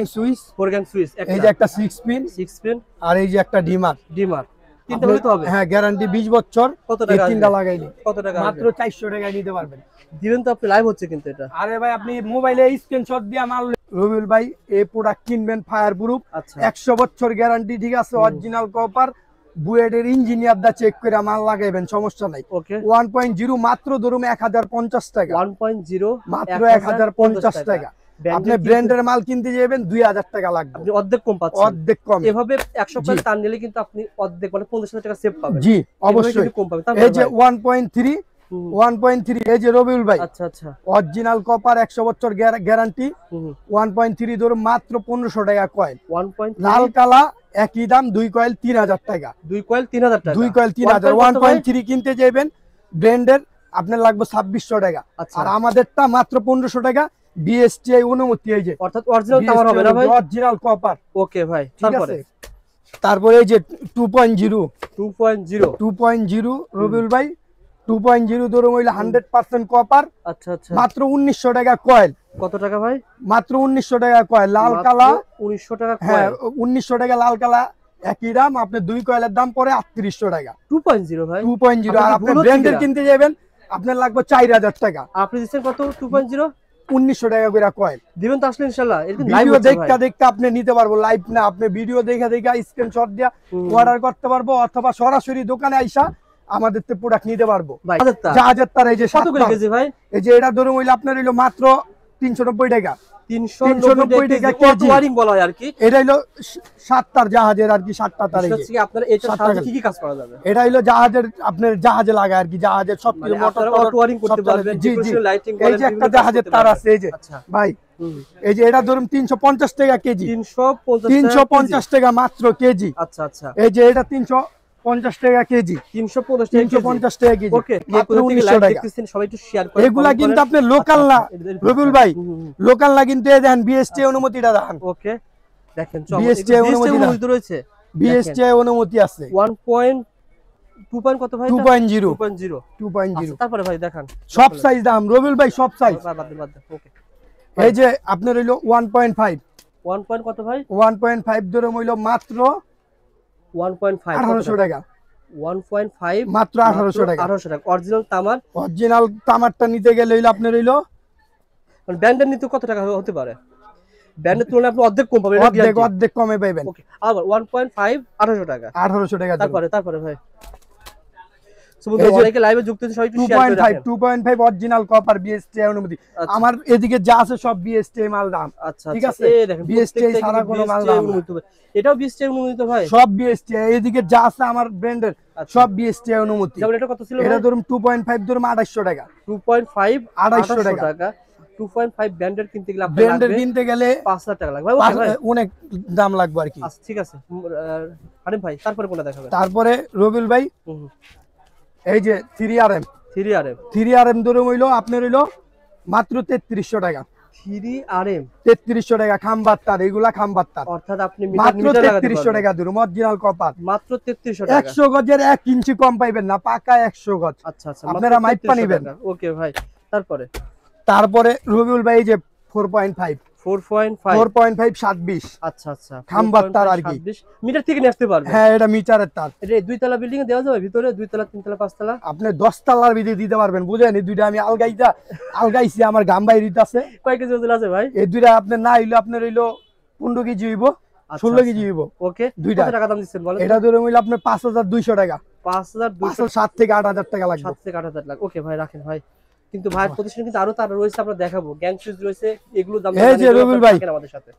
Switch ফোরগ্যাং switch এই যে একটা 6 পিন আর এই যে একটা ডিমার তিনটা হলে তো হবে। হ্যাঁ, গ্যারান্টি 20 বছর। কত টাকা এই তিনটা লাগাইলে কত টাকা মাত্র 400 টাকায় নিতে পারবেন। দিবেন তো আপনি, লাইভ হচ্ছে কিন্তু এটা। আরে ভাই, আপনি মোবাইলে স্ক্রিনশট দিয়ে মাল রবিউল ভাই এই প্রোডাক্ট কিনবেন, ফায়ার প্রুফ, 100 বছর গ্যারান্টি, ঠিক আছে, অরিজিনাল কপার, বুয়েটের ইঞ্জিনিয়ার দা চেক করে মাল লাগাইবেন, সমস্যা নাই। ওকে 1.0 মাত্র ধরুন 1050 টাকা, 1.0 মাত্র 1050 টাকা। আপনি ব্র্যান্ডের মাল কিনতে যাবেন 2000 টাকা লাগবে, আপনি অর্ধেক কম পাচ্ছেন, অর্ধেক কম। এভাবে 100 টাকা টান নিলে কিন্তু আপনি অর্ধেক মানে 50,000 টাকা সেভ পাবেন। জি অবশ্যই কম পাবেন। এই যে 1.3 এই যে রবিউল ভাই, আচ্ছা আচ্ছা, অরিজিনাল কপার 100 বছর গ্যারান্টি, 1.3 ধরুন মাত্র 1500 টাকা কয়েল, 1.3 লাল কালা একই দাম, 2 কয়েল 3000 টাকা, 2 কয়েল 3000 টাকা, 2 কয়েল 3000। 1.3 কিনতে যাবেন ব্র্যান্ডের আপনার লাগবে 2600 টাকা, আর আমাদেরটা মাত্র 1500 টাকা। বিএসটিআই অনুমতি, এই যে অর্থাৎ অরিজিনাল তামার হবে না ভাই, অরিজিনাল কপার। ওকে ভাই, তারপরে এই যে 2.0 রবিউল ভাই, 2.0 ধরুন হইলো 100% কপার। আচ্ছা আচ্ছা, মাত্র 1900 টাকা কয়েল। কত টাকা ভাই? মাত্র 1900 টাকা কয়েল, লাল কালা 1900 টাকা কয়েল। হ্যাঁ 1900 টাকা লাল কালা একই দাম। আপনি 2 কয়েলের দাম পড়ে 3800 টাকা। 2.0 ভাই, 2.0 আর আপনি ব্র্যান্ডের কিনতে যাবেন আপনার লাগবে 4000 টাকা। আপনি দিচ্ছেন কত? 2.0 1900 টাকা করে কয়েল দিবেন তো আসলে ইনশাআল্লাহ। ভিডিও দেখতে আপনি নিতে পারবো, লাইভ না, আপনি ভিডিও দেখা স্ক্রিনশট দিয়া অর্ডার করতে পারবো, অথবা সরাসরি দোকানে আইসা আমাদের তে প্রোডাক্ট নিতে পারবো। জাহাজের তার এই যে 7 কেজি ভাই, এই যে এটা ধরুন হইলো আপনার হইলো মাত্র 390 টাকা, 390 টাকা কেজি ওয়ারিং বলা হয় আর কি। এটা হলো 7 তার জাহাজের আর কি, 7টা তার। এই যে আপনার এটা সাথে কি কি কাজ করা যাবে? এটা হলো জাহাজের, আপনার জাহাজে লাগায় আর কি, জাহাজের সব কিছু মোটর অটো ওয়ারিং করতে পারবেন। জি জি, এই যে একটা জাহাজের তার আছে এই যে ভাই, এই যে এটা ধরুন 350 টাকা কেজি, 350 টাকা মাত্র কেজি। আচ্ছা আচ্ছা, এই যে এটা 350 টাকা কেজি, 350 টাকা কেজি। ওকে, মাত্র 1900 টাকা। সবাই একটু শেয়ার করে। এগুলা কিন্তু আপনি লোকাল না রবিউল ভাই, লোকাল না কিন্তু এই দেখেন বিএসটি অনুমতিটা দেখেন। ওকে দেখেন, বিএসটি অনুমতি রয়েছে, বিএসটি অনুমতি আছে। 1.2 কত ভাই? 2.0। তারপরে ভাই দেখান সব সাইজ দাম রবিউল ভাই, সব সাইজ। ওকে, এই যে আপনার হইলো 1.5 কত ভাই? 1.5 ধরে হইলো মাত্র 1.5 1800 টাকা, 1.5 মাত্র 1800 টাকা। অরিজিনাল তামার, অরিজিনাল তামারটা নিতে গেলে হইলো আপনার হইলো মানে ব্র্যান্ডের নিতে কত টাকা হতে পারে? ব্র্যান্ডের তুলনায় আপনি অর্ধেক কম পাবেন, অর্ধেক কমে পাবেন। ওকে, আবার 1.5 1800 টাকা, 1800 টাকা। তারপরে ভাই অনেকে লাইভে যুক্ত আছে, সবাই একটু শেয়ার করে রাখেন। 2.5 অরিজিনাল কপার বিএসটি অনুমতি। আমার এদিকে যা আছে সব বিএসটি মাল দাম। আচ্ছা ঠিক আছে, এই দেখেন বিএসটি সারা কোনো মাল দাম না। এটাও বিএসটি অনুমোদিত ভাই, সব বিএসটি। এদিকে যা আছে আমার ব্র্যান্ডের সব বিএসটি অনুমতি। যেমন এটা কত ছিল? এটা ধরুন 2.5 ধরুন 2800 টাকা, 2.5 2800 টাকা। 2.5 ব্র্যান্ডের কিনতে গেলে আপনার ব্র্যান্ডের কিনতে গেলে 5000 টাকা লাগবে। ওকে ভাই, অনেক দাম লাগবে আর কি। আচ্ছা ঠিক আছে আরিফ ভাই, তারপরে কোনটা দেখাবেন? তারপরে রবিউল ভাই এই যে 3RM ধরে হইলো আপনার হইলো মাত্র 3300 টাকা। 3300 টাকা খাম্বার তার, এগুলা খাম্বার তার। অর্থাৎ আপনি মাত্র 3300 টাকা ধরুন অরিজিনাল কপার, মাত্র 3300 টাকা। 100 গজের 1 ইঞ্চি কম পাইবেন না, পাকা 100 গজ। আচ্ছা আচ্ছা, আপনারা মাইপা নেবেন। ওকে ভাই, তারপরে রবিউল ভাই এই যে 4.5 720। আচ্ছা আচ্ছা, খাম্বার তার আর কি, মিটার থেকে নিয়ে আসতে পারবেন। হ্যাঁ এটা মিটারের তার। এটা 2 তলা বিল্ডিং এ দেওয়া যাবে, ভিতরে 2 তলা 3 তলা 5 তলা আপনি 10 তলার ভিতরে দিতে পারবেন। বুঝেন, এই দুইটা আমি আলগাইছি, আমার গাম বাইরিতে আছে। কয় কেজি ওজন আছে ভাই? এই দুইটা আপনার না হইলো আপনার হইলো 15 কেজি হইব, 16 কেজি হইব। ওকে, দুইটা কত টাকা দাম দিচ্ছেন বলেন? এটা ধরে হইলো আপনার 5200 টাকা, 5200, 7 থেকে 8000 টাকা লাগবে। 7 থেকে 8000 লাগবে। ওকে ভাই, রাখেন ভাই। কিন্তু ভাই প্রতিষ্ঠান কিন্তু আরো তার রয়েছে, আমরা দেখাবো। গ্যাং সুইচ রয়েছে, এগুলো দাম এই যে রবিউল ভাই আমাদের সাথে।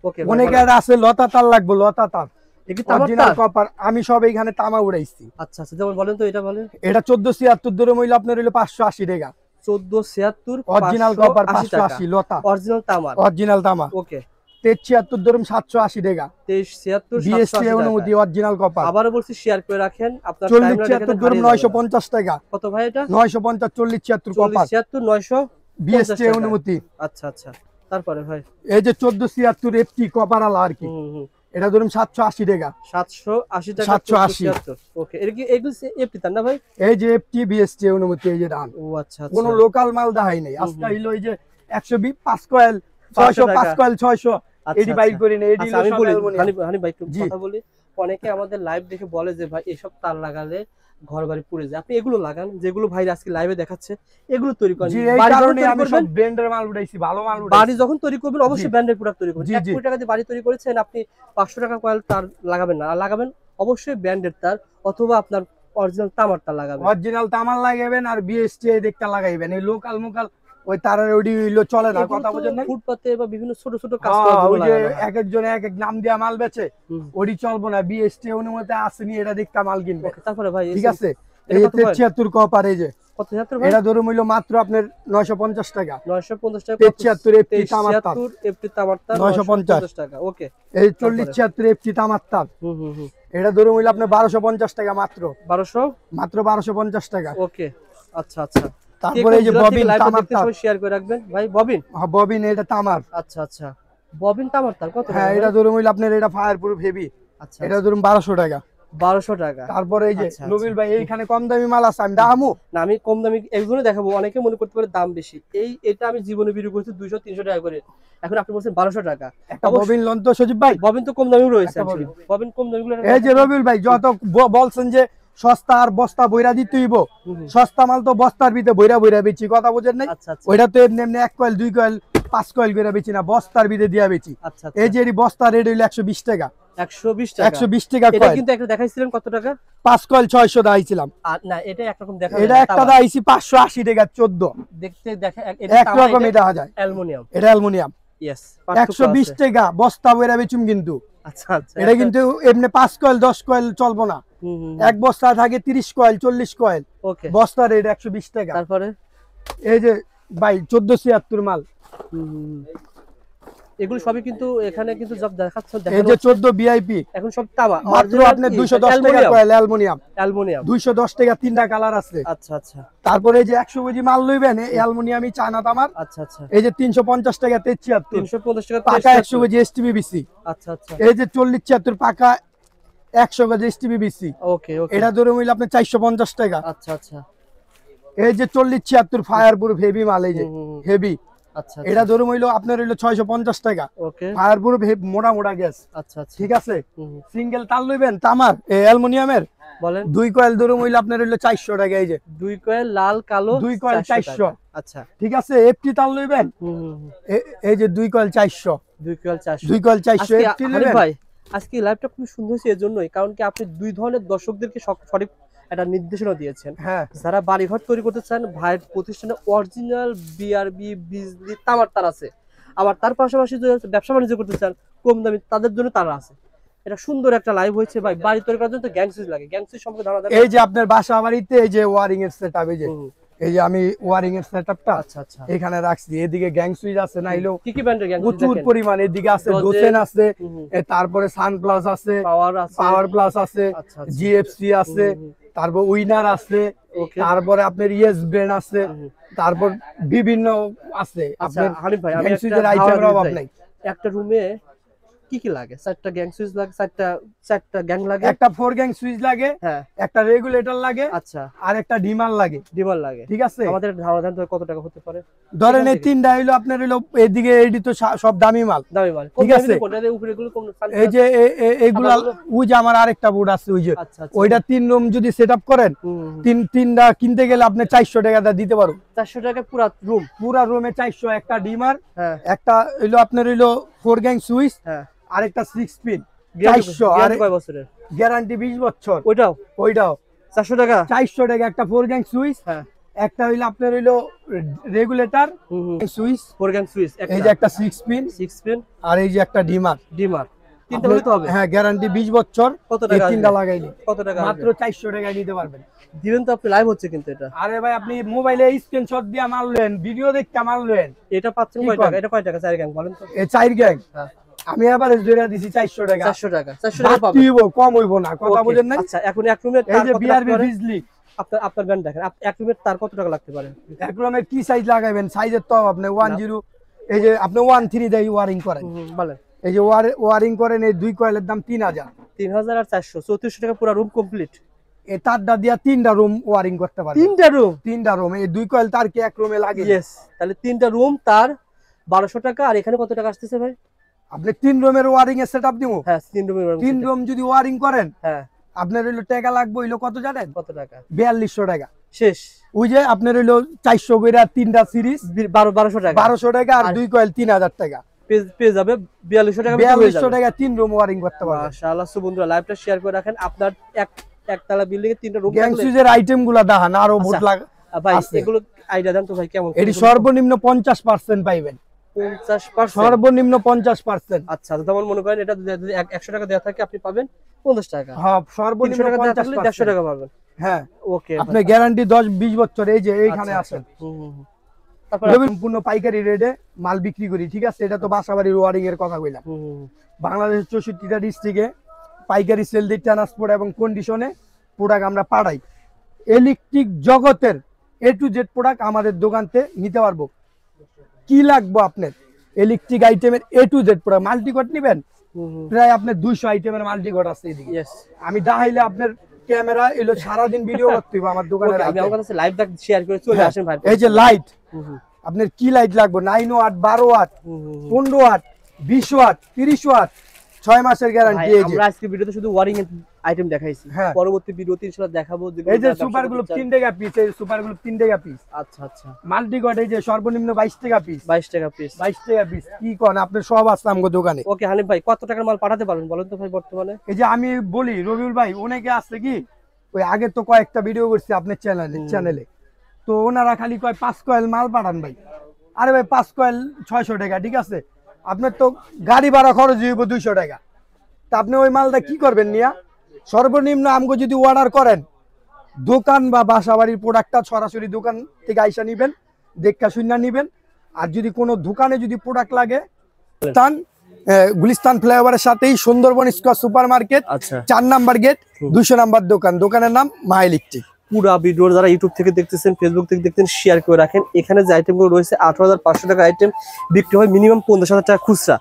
ওকে, অনেকে আছে লতা তার লাগবে, লতা তার অরিজিনাল কপার। আমি সব এখানে তামা উড়াইছি। আচ্ছা আচ্ছা, যেমন বলেন তো, এটা বলেন। এটা 1476 ধরে হইলো আপনার হইলো 580 টাকা, 1476 অরিজিনাল কপার 580 লতা, অরিজিনাল তামা, অরিজিনাল তামা। ওকে, 2376 ধরুন 780 টাকা, 2376 বিএসটি অনুমতি অরিজিনাল কপার। আবারো বলছি শেয়ার করে রাখেন। আপনার 4076 ধরুন 950 টাকা। কত ভাই এটা? 950 4076 কপার, 900 বিএসটি অনুমতি। আচ্ছা আচ্ছা, তারপরে ভাই এই যে 1476 এফটি কপার আলা আর কি, এটা ধরুন 780 টাকা, 780 টাকা, 780। ওকে, এটা কি এগুলো এফটি তার না ভাই? এই যে এফটি বিএসটি অনুমতি, এই যে দাম। ও আচ্ছা আচ্ছা, কোনো লোকাল মাল দেখাই নাই। আজকে হইলো এই যে 120 5 কয়েল 600, 5 কয়েল 600, এডি বাইর করি না, এডি আমি সব বলি অ্যালুমিনিয়াম। হানি ভাই একটু কথা বলি। অনেকে আমাদের লাইভ দেখে বলে যে ভাই এসব তার লাগালে ঘর বাড়ি পুড়ে যায়, আপনি এগুলো লাগান যেগুলো ভাই আজকে লাইভে দেখাচ্ছে, এগুলো তৈরি করেন। জি, এই বাড়ি যখন কারণে তৈরি আমি করবেন, সব ব্র্যান্ডের মাল উঠাইছি, ভালো মাল বাড়ি উঠাইছি। যখন তৈরি করবেন অবশ্যই ব্র্যান্ডের প্রোডাক্ট তৈরি করবেন। জি 1 জি কোটি টাকা দিয়ে বাড়ি তৈরি করেছেন আপনি, 500 টাকা কয়েল তার লাগাবেন না, আর লাগাবেন অবশ্যই ব্র্যান্ডের তার অথবা আপনার অরিজিনাল তামার তার লাগাবেন। অরিজিনাল তামাল লাগাবেন আর বিএসটি দেখতে লাগাইবেন। এই লোকাল মোকাল ওই তারের ওডি হইলো চলে না, কথা বুঝেন না? ফুটপাতে বা বিভিন্ন ছোট ছোট কাজ করার জন্য ওই যে লাগানো হয়। এক একজন এক এক নাম দিয়া মাল বেচে, হুম। ওডি চলবো না, বিএসটি অনুমতি আসেনি, এটা দেখতে মাল কিনবে। Okay, তারপরে ভাই ঠিক আছে, এটা এই কত ভাই? 73 কপার, এই যে কত 76 ভাই? এটা ধরুন হইলো মাত্র আপনার 950 টাকা। 950 টাকা। 73 এফটি তামার তার, 73 এফটি তামার তার 950 টাকা। ওকে। এই 40 76 এফটি তামার তার, এটা ধরুন হইলো আপনার 1250 টাকা মাত্র, 1200 মাত্র 1250 টাকা। ওকে, আচ্ছা আচ্ছা। তারপরে এই যে ববিন তামার তার, শেয়ার করে রাখবেন ভাই। ববিন, হ্যাঁ ববিন, এটা তামার। আচ্ছা আচ্ছা। ববিন তামার তার কত? হ্যাঁ এটা ধরুন হইলো আপনার এটা ফায়ার প্রুফ হেভি, আচ্ছা এটা ধরুন 1200 টাকা। 1200 টাকা। তারপরে এই যে আচ্ছা, নবীল ভাই, এইখানে কম দামি মাল আছে, আমি দামু না আমি কম দামি এগুলো দেখাবো, অনেকে মনে করতে পারে দাম বেশি। এটা আমি জীবনে বিক্রি করছি 200 300 টাকা করে, এখন আপনি বলছেন 1200 টাকা। একটা ববিন লন তো সজীব ভাই। ববিন তো কম দামিও রয়েছে, একটা ববিন। ববিন কম দামিগুলো। এই যে রবিউল ভাই, যত বলছেন যে সস্তা আর বস্তা বইরা দিতেইব, সস্তা মাল তো বস্তার ভিতরে বইরা বইরা বেচি, কথা বুঝেন নাই? আচ্ছা আচ্ছা ওইটা তো এমনি এমনি 1 কয়েল 2 কয়েল 5 কয়েল করে বেচি না, বস্তার ভিতরে দিয়া বেচি। আচ্ছা। এই যে এই বস্তা রেট হইলো 120 টাকা। 120 টাকা। 120 টাকা এটা কয়েল। কিন্তু একটা দেখাইছিলেন কত টাকা? 5 কয়েল 600 দাইছিলাম। আর না এটা একরকম দেখা এটা একটা দাইছি 580 টাকা 14। দেখতে দেখা এক রকমই দেখা যায়। অ্যালুমিনিয়াম। এটা অ্যালুমিনিয়াম। ইয়েস। 120 টাকা বস্তা বইরা বেচুম কিন্তু। আচ্ছা আচ্ছা। এটা কিন্তু এমনি 5 কয়েল 10 কয়েল চলবো না, এক বস্তা থাকে 30 কয়েল 40 কয়েল। ওকে। বস্তা রেট 120 টাকা। তারপরে এই যে ভাই 1476 মাল, এগুলো সবই কিন্তু এখানে কিন্তু সব দেখাচ্ছে। এই যে 14 ভিআইপি, এখন সব তামা মাত্র আপনি 210 টাকা কয়েল অ্যালুমিনিয়াম। অ্যালুমিনিয়াম 210 টাকা, তিনটা কালার আছে। আচ্ছা আচ্ছা। তারপরে এই যে 100 কেজি মাল লইবেন, এই অ্যালুমিনিয়ামই চায়না তামার। আচ্ছা আচ্ছা। এই যে 350 টাকা 73, 350 টাকা পাকা 100 কেজি এসটিবিবিসি। আচ্ছা আচ্ছা। এই যে 40 76 পাকা 100 কেজি এসটিবিবিসি। ওকে ওকে। এটা ধরে হইলো আপনি 450 টাকা। আচ্ছা আচ্ছা। এই যে 40 76 ফায়ার প্রুফ হেভি মাল, এই যে হেভি, আচ্ছা এটা ধরে হইলো আপনার হইলো 650 টাকা। ওকে। ফায়ার প্রুফ মোটা মোটা গ্যাস। আচ্ছা আচ্ছা। ঠিক আছে, সিঙ্গেল তার লইবেন তামার অ্যালুমিনিয়ামের, বলেন 2 কয়েল ধরে হইলো আপনার হইলো 400 টাকা। এই যে 2 কয়েল লাল কালো 2 কয়েল 400। আচ্ছা। ঠিক আছে, এফটি তার লইবেন, এই যে 2 কয়েল 400, 2 কয়েল 400, 2 কয়েল 400 এফটি লইবেন ভাই। আজকে লাইভটা খুব সুন্দর হয়েছে এজন্যই, কারণ কি আপনি দুই ধরনের দর্শকদেরকে সঠিক একটা নির্দেশনা দিয়েছেন। হ্যাঁ, যারা বাড়িঘর তৈরি করতে চান, ভাইয়ের প্রতিষ্ঠানে অরিজিনাল বিআরবি বিজলি তামার তার আছে। আবার তার পাশাপাশি যদি ব্যবসা বাণিজ্য করতে চান কম দামি, তাদের জন্য তারা আছে। এটা সুন্দর একটা লাইভ হয়েছে ভাই। বাড়ি তৈরি করার জন্য তো গ্যাং সুইচ লাগে, গ্যাং সুইচ সম্পর্কে ধারণা দেন। এই যে আপনার বাসা বাড়িতে এই যে ওয়ারিং এর সেটআপ, এই যে আমি ওয়ারিং এর সেটআপটা আচ্ছা আচ্ছা এখানে রাখছি। এদিকে গ্যাং সুইচ আছে, নাইলো কি কি ব্র্যান্ডের গ্যাং সুইচ প্রচুর পরিমাণ। এদিকে আছে ডোসেন আছে, তারপরে সান প্লাস আছে, পাওয়ার প্লাস আছে, জিএফসি আছে, তারপর উইনার আছে, তারপরে আপনার ইএস ব্র্যান্ড আছে, তারপর বিভিন্ন আছে। আপনার হানিফ ভাই, আমি সুইচের আইটেমের অভাব নাই। একটা রুমে কি কি লাগে? 4টা গ্যাং সুইচ লাগে, 4টা গ্যাং লাগে, একটা 4 গ্যাং সুইচ লাগে, হ্যাঁ, একটা রেগুলেটর লাগে, আচ্ছা, আর একটা ডিমার লাগে। ডিমার লাগে, ঠিক আছে। আমাদের ধারণা দেন কত টাকা হতে পারে? ধরেন এই তিনটা হইলো আপনার হইলো এদিকে এডি তো সব দামি মাল, দামি মাল। ঠিক আছে। কোনটাতে উপরে গুলো কম? এই যে এইগুলা ওই যে আমার আরেকটা বোর্ড আছে, ওই যে ওইটা 3 রুম যদি সেটআপ করেন, তিনটা কিনতে গেলে আপনি 400 টাকা দিতে পারো। 400 টাকা পুরা রুমে 400, একটা ডিমার, হ্যাঁ, একটা হইলো আপনার হইলো 4 গ্যাং সুইচ, হ্যাঁ, আরেকটা 6 পিন 400। আর কয় বছরের গ্যারান্টি? 20 বছর। ওইটাও 400 টাকা। 400 টাকা একটা 4 গ্যাং সুইচ, হ্যাঁ, একটা হইলো আপনার হইলো রেগুলেটর সুইচ, 4 গ্যাং সুইচ, এই যে একটা 6 পিন, আর এই যে একটা ডিমার। তিনটা হলে তো হবে, হ্যাঁ, গ্যারান্টি 20 বছর। কত টাকা? এই তিনটা লাগাইলে কত টাকা? মাত্র 400 টাকা নিতে পারবেন। দিবেন তো আপনি? লাইভ হচ্ছে কিন্তু এটা। আরে ভাই, আপনি মোবাইলে স্ক্রিনশট দিয়ে মারলেন, ভিডিও দেখতে মারলেন, এটা পাচ্ছেন কয় টাকা? এটা কয় টাকা? 4 গ্যাং বলেন তো। এই 4 গ্যাং, হ্যাঁ, আমি এভারেজ ধরে দিছি 400 টাকা। 400 টাকা পাবেন, কম হইব না, কথা বুঝেন না। আচ্ছা, এখন এক রুমের এই যে বিআরবি বিজলি, আপনার ব্যান্ড দেখেন, এক রুমের তার কত টাকা লাগতে পারে? এক রুমের কি সাইজ লাগাবেন? সাইজের তো আপনি 10, এই যে আপনি 13 দেই ওয়ারিং করেন, বলেন, এই যে ওয়ারিং করেন, এই 2 কয়েলের দাম 3000 আর 400 3400 টাকা পুরো রুম কমপ্লিট। এই তারটা দিয়া 3টা রুম ওয়ারিং করতে পারবেন। 3টা রুম, এই 2 কয়েল তার কি এক রুমে লাগে? ইয়েস, তাহলে 3টা রুম তার 1200 টাকা। আর এখানে কত টাকা আসতেছে ভাই? আপনি 3 রুমের ওয়ারিং এর সেটআপ দিমু। হ্যাঁ 3 রুমের 3 রুম যদি ওয়ারিং করেন, হ্যাঁ আপনার হইলো টাকা লাগবে হইলো কত জানেন? কত টাকা? 4200 টাকা শেষ। ওই যে আপনার হইলো 400 কইরা 3টা সিরিজ 1200 টাকা, 1200 টাকা আর 2 কয়েল 3000 টাকা পেয়ে যাবে 4200 টাকা। 4200 টাকা 3 রুম ওয়ারিং করতে পারবেন। মাশাআল্লাহ। সো বন্ধুরা লাইভটা শেয়ার করে রাখেন। আপনার একতলা বিল্ডিং এ 3টা রুম গ্যাং সুইচের আইটেমগুলো দেখান আরো মোট লাগ ভাই আছে। এগুলো আইডিয়া দেন তো ভাই কেমন? এটি সর্বনিম্ন 50% পাইবেন। 50%? সর্বনিম্ন 50%। আচ্ছা যেমন মনে করেন এটা যদি 100 টাকা দেওয়া থাকে আপনি পাবেন 50 টাকা। হ্যাঁ সর্বনিম্ন 150 টাকা পাবেন। হ্যাঁ ওকে আপনি গ্যারান্টি 10-20 বছর এই যে এইখানে আছেন। তারপর সম্পূর্ণ পাইকারি রেটে মাল বিক্রি করি, ঠিক আছে? এটা তো বাসাবাড়ির ওয়ারিং এর কথা কইলাম। বাংলাদেশের 64টা ডিস্ট্রিক্টে পাইকারি সেল দিয়ে ট্রান্সপোর্ট এবং কন্ডিশনে প্রোডাক্ট আমরা পাঠাই। ইলেকট্রিক জগতের A to Z প্রোডাক্ট আমাদের দোকানতে নিতে পারবো। কি লাগবে আপনার ইলেকট্রিক আইটেমের A to Z প্রোডাক্ট? মাল্টিকট নেবেন, প্রায় আপনার 200 আইটেমের মাল্টিকট আছে এদিকে। আমি দেখাইলে আপনার ক্যামেরা এলো সারাদিন ভিডিও করতে হবে আমার দোকানের। আমি আমার কাছে লাইভ দেখ শেয়ার করে চলে আসেন ভাই। এই যে লাইট, আপনার কি লাইট লাগবে? 9 watt, 12 watt, 15 watt, 20 watt, 30 watt, 6 মাসের গ্যারান্টি। এই যে আমরা আজকে ভিডিওতে শুধু ওয়ারিং এর আইটেম দেখাইছি, পরবর্তী ভিডিওতে ইনশাআল্লাহ দেখাবো। এই যে সুপার গ্লুপ 3 টাকা পিস, এই সুপার গ্লুপ 3 টাকা পিস। আচ্ছা আচ্ছা। মাল্টিকট এই যে সর্বনিম্ন 22 টাকা পিস। 22 টাকা পিস। 22 টাকা পিস কি কোন? আপনার সব আছে আমগো দোকানে। ওকে হানিফ ভাই কত টাকার মাল পাঠাতে পারবেন বলেন তো ভাই বর্তমানে? এই যে আমি বলি রবিউল ভাই, অনেকে আছে কি ওই আগে তো কয়েকটা ভিডিও করছি আপনার চ্যানেলে, তো ওনারা খালি কয় 5 কয়েল মাল পাঠান ভাই। আরে ভাই 5 কয়েল 600 টাকা, ঠিক আছে? আপনার তো গাড়ি ভাড়া খরচ হইব 200 টাকা, তা আপনি ওই মালটা কি করবেন নিয়া? সর্বনিম্ন আমগো যদি অর্ডার করেন, দোকান বা বাসা বাড়ির প্রোডাক্টটা সরাসরি দোকান থেকে আইসা নিবেন, দেখা শুনে নিবেন। আর যদি কোনো দোকানে যদি প্রোডাক্ট লাগে, গুলিস্তান ফ্লাইওভারের সাথেই Sundarban square super market, 4 number gate, 200 number দোকান। দোকানের নাম মা ইলেকট্রিক। পুরো ভিডিও যারা ইউটিউব থেকে দেখতেছেন, ফেসবুক থেকে দেখতেছেন, শেয়ার করে রাখেন। এখানে যে আইটেমগুলো রয়েছে 18,500 টাকা আইটেম বিক্রি হয় মিনিমাম 15,000 টাকা খুচরা।